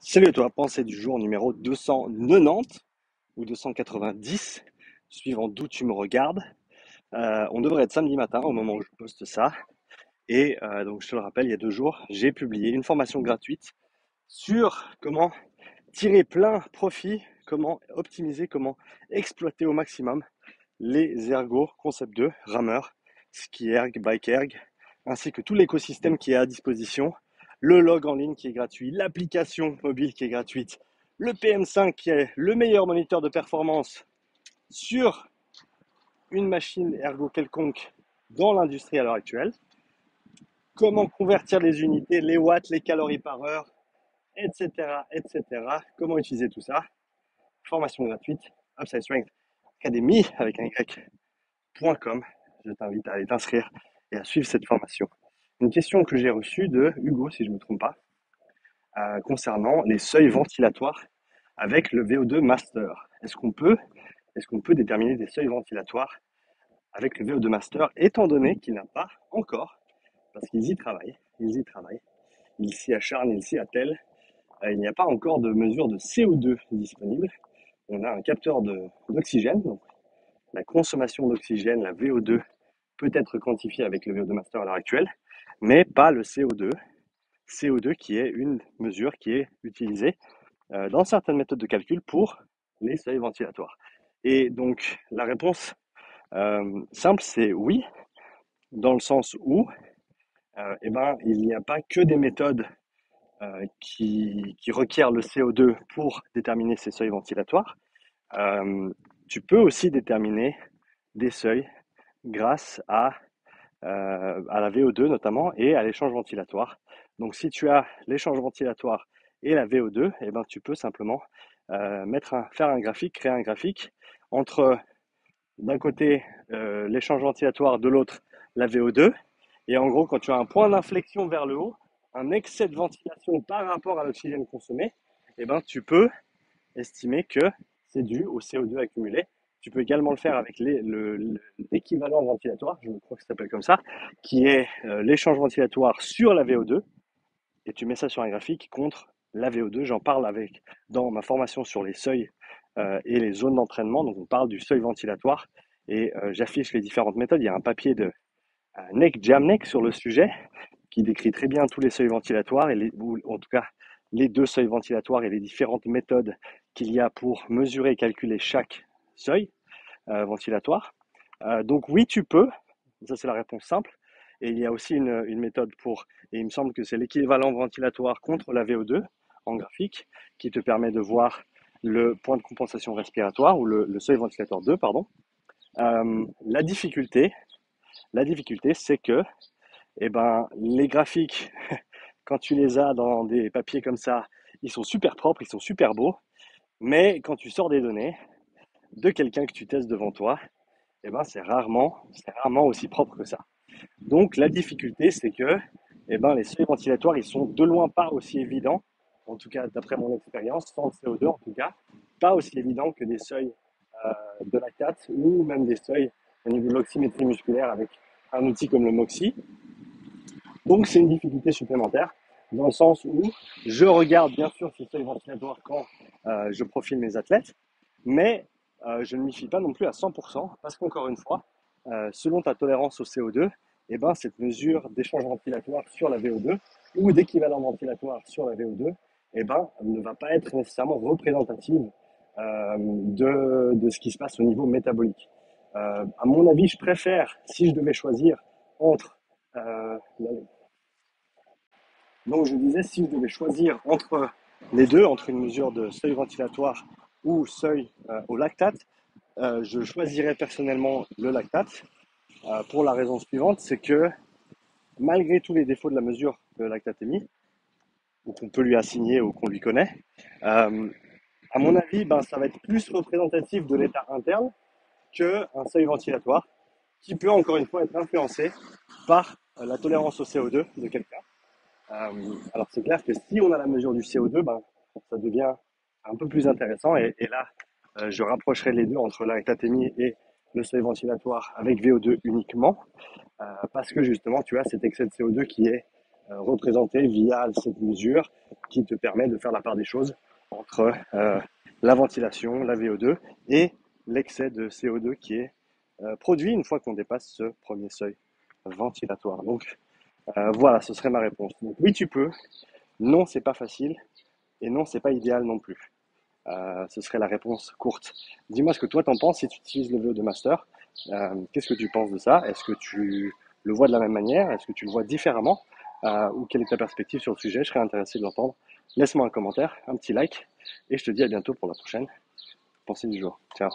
Salut à toi, pensée du jour numéro 290 ou 290, suivant d'où tu me regardes. On devrait être samedi matin au moment où je poste ça. Et donc je te le rappelle, il y a 2 jours, j'ai publié une formation gratuite sur comment tirer plein profit, comment optimiser, comment exploiter au maximum les ergos Concept 2, rameurs, ski erg, bike erg, ainsi que tout l'écosystème qui est à disposition, le log en ligne qui est gratuit, l'application mobile qui est gratuite, le PM5 qui est le meilleur moniteur de performance sur une machine ergo quelconque dans l'industrie à l'heure actuelle, comment convertir les unités, les watts, les calories par heure, etc., etc., comment utiliser tout ça, formation gratuite, Upside Strength Academy avec un Y.com. Je t'invite à aller t'inscrire et à suivre cette formation. Une question que j'ai reçue de Hugo, si je ne me trompe pas, concernant les seuils ventilatoires avec le VO2 Master. Est-ce qu'on peut déterminer des seuils ventilatoires avec le VO2 Master, étant donné qu'il n'a pas encore, parce qu'ils y travaillent, ils s'y acharnent, ils s'y attellent, il n'y a pas encore de mesure de CO2 disponible. On a un capteur d'oxygène, donc la consommation d'oxygène, la VO2, peut être quantifiée avec le VO2 Master à l'heure actuelle, mais pas le CO2. CO2 qui est une mesure qui est utilisée dans certaines méthodes de calcul pour les seuils ventilatoires. Et donc la réponse simple, c'est oui, dans le sens où il n'y a pas que des méthodes qui requièrent le CO2 pour déterminer ces seuils ventilatoires. Tu peux aussi déterminer des seuils grâce à la VO2 notamment et à l'échange ventilatoire. Donc si tu as l'échange ventilatoire et la VO2, tu peux simplement faire un graphique, créer un graphique entre d'un côté l'échange ventilatoire, de l'autre la VO2. Et en gros, quand tu as un point d'inflexion vers le haut, un excès de ventilation par rapport à l'oxygène consommé, tu peux estimer que c'est dû au CO2 accumulé. Tu peux également le faire avec l'équivalent ventilatoire, je crois que ça s'appelle comme ça, qui est l'échange ventilatoire sur la VO2, et tu mets ça sur un graphique contre la VO2. J'en parle dans ma formation sur les seuils et les zones d'entraînement, donc on parle du seuil ventilatoire, et j'affiche les différentes méthodes. Il y a un papier de Nick Jamnek sur le sujet, qui décrit très bien tous les seuils ventilatoires, ou en tout cas les deux seuils ventilatoires et les différentes méthodes qu'il y a pour mesurer et calculer chaque seuil ventilatoire. Donc oui, tu peux, ça c'est la réponse simple. Et il y a aussi une méthode et il me semble que c'est l'équivalent ventilatoire contre la VO2 en graphique, qui te permet de voir le point de compensation respiratoire, ou le seuil ventilatoire 2, pardon. La difficulté, c'est que les graphiques, quand tu les as dans des papiers comme ça, ils sont super propres, ils sont super beaux, mais quand tu sors des données de quelqu'un que tu testes devant toi, c'est rarement aussi propre que ça. Donc la difficulté, c'est que les seuils ventilatoires, ils sont de loin pas aussi évidents, en tout cas d'après mon expérience, sans le CO2 en tout cas, pas aussi évidents que des seuils de lactate, ou même des seuils au niveau de l'oxymétrie musculaire avec un outil comme le MOXIE. Donc c'est une difficulté supplémentaire, dans le sens où je regarde bien sûr ces seuils ventilatoires quand je profile mes athlètes, mais je ne m'y fie pas non plus à 100%, parce qu'encore une fois, selon ta tolérance au CO2, cette mesure d'échange ventilatoire sur la VO2 ou d'équivalent ventilatoire sur la VO2 ne va pas être nécessairement représentative de ce qui se passe au niveau métabolique. À mon avis, je préfère, si je devais choisir entre euh, donc je disais, si je devais choisir entre les deux, entre une mesure de seuil ventilatoire ou seuil au lactate, je choisirais personnellement le lactate pour la raison suivante, c'est que malgré tous les défauts de la mesure de lactatémie, ou qu'on peut lui assigner ou qu'on lui connaît, à mon avis, ça va être plus représentatif de l'état interne qu'un seuil ventilatoire, qui peut encore une fois être influencé par la tolérance au CO2 de quelqu'un. Alors c'est clair que si on a la mesure du CO2, ça devient un peu plus intéressant, et là je rapprocherai les deux entre la lactatémie et le seuil ventilatoire avec VO2 uniquement, parce que justement tu as cet excès de CO2 qui est représenté via cette mesure qui te permet de faire la part des choses entre la ventilation, la VO2 et l'excès de CO2 qui est produit une fois qu'on dépasse ce premier seuil ventilatoire. Donc voilà, ce serait ma réponse. Donc oui, tu peux. Non, c'est pas facile. Et non, c'est pas idéal non plus. Ce serait la réponse courte. Dis-moi ce que toi t'en penses si tu utilises le VO2 Master. Qu'est-ce que tu penses de ça? Est-ce que tu le vois de la même manière? Est-ce que tu le vois différemment? Ou quelle est ta perspective sur le sujet? Je serais intéressé de l'entendre. Laisse-moi un commentaire, un petit like, et je te dis à bientôt pour la prochaine pensée du jour. Ciao.